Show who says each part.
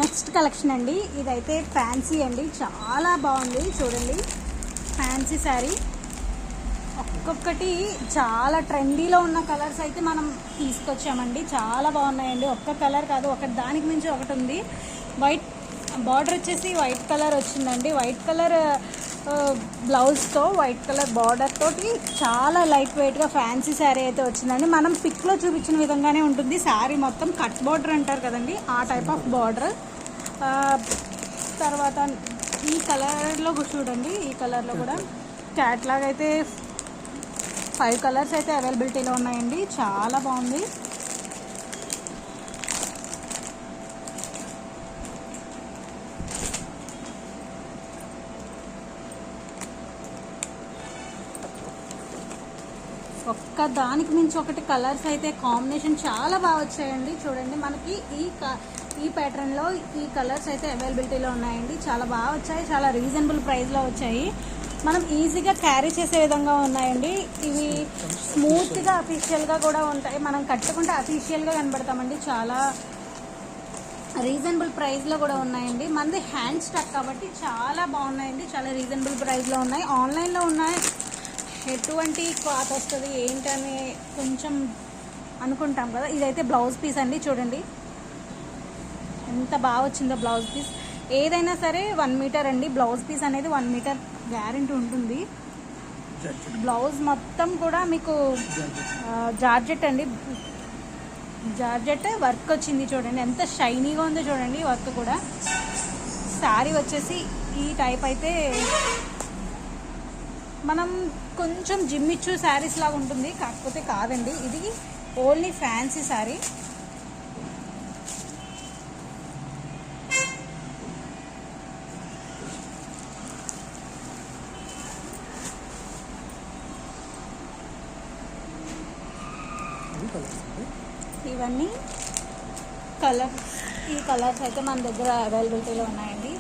Speaker 1: Next collection అండి, ఇదైతే fancy అండి, చాలా బాగుంది చూడండి. ఫ్యాన్సీ శారీ ఒక్కొక్కటి చాలా ట్రెండీలో ఉన్న కలర్స్ అయితే మనం తీసుకొచ్చామండి. చాలా బాగున్నాయండి. ఒక్క కలర్ కాదు, ఒకటి దానికి మించి ఒకటి ఉంది. వైట్ బార్డర్ వచ్చేసి వైట్ కలర్ వచ్చిందండి. వైట్ కలర్ బ్లౌజ్తో వైట్ కలర్ బార్డర్ తోటి చాలా లైట్ వెయిట్గా ఫ్యాన్సీ శారీ అయితే వచ్చిందండి. మనం పిక్లో చూపించిన విధంగానే ఉంటుంది. శారీ మొత్తం కట్ బార్డర్ అంటారు కదండి, ఆ టైప్ ఆఫ్ బార్డర్. తర్వాత ఈ కలర్లో చూడండి, ఈ కలర్లో కూడా క్యాట్లాగ్ అయితే 5 కలర్స్ అయితే అవైలబిలిటీలో ఉన్నాయండి. చాలా బాగుంది. ఒక్క దానికి మించి ఒకటి కలర్స్ అయితే కాంబినేషన్ చాలా బాగా వచ్చాయండి. చూడండి, మనకి ఈ ప్యాటర్న్లో ఈ కలర్స్ అయితే అవైలబిలిటీలో ఉన్నాయండి. చాలా బాగా వచ్చాయి, చాలా రీజనబుల్ ప్రైస్లో వచ్చాయి. మనం ఈజీగా క్యారీ చేసే విధంగా ఉన్నాయండి. ఇవి స్మూత్గా అఫీషియల్గా కూడా ఉంటాయి. మనం కట్టుకుంటే అఫీషియల్గా కనబడతామండి. చాలా రీజనబుల్ ప్రైస్లో కూడా ఉన్నాయండి. మనది హ్యాండ్ స్టాక్ కాబట్టి చాలా బాగున్నాయండి. చాలా రీజనబుల్ ప్రైస్లో ఉన్నాయి. ఆన్లైన్లో ఉన్నాయి, ఎటువంటి క్లాత్ వస్తుంది ఏంటని కొంచెం అనుకుంటాం కదా. ఇదైతే బ్లౌజ్ పీస్ అండి. చూడండి ఎంత బాగా వచ్చిందో బ్లౌజ్ పీస్. ఏదైనా సరే 1 మీటర్ అండి. బ్లౌజ్ పీస్ అనేది 1 మీటర్ గ్యారెంటీ ఉంటుంది. బ్లౌజ్ మొత్తం కూడా మీకు జార్జెట్ అండి, జార్జెట్ వర్క్ వచ్చింది. చూడండి ఎంత షైనీగా ఉందో చూడండి వర్క్ కూడా. శారీ వచ్చేసి ఈ టైప్ అయితే మనం కొంచెం జిమ్మిచ్చు శారీస్ లాగా ఉంటుంది, కాకపోతే కాదండి, ఇది ఓన్లీ ఫ్యాన్సీ శారీ. ఇవన్నీ ఈ కలర్స్ అయితే మన దగ్గర అవైలబిలిటీలో ఉన్నాయండి.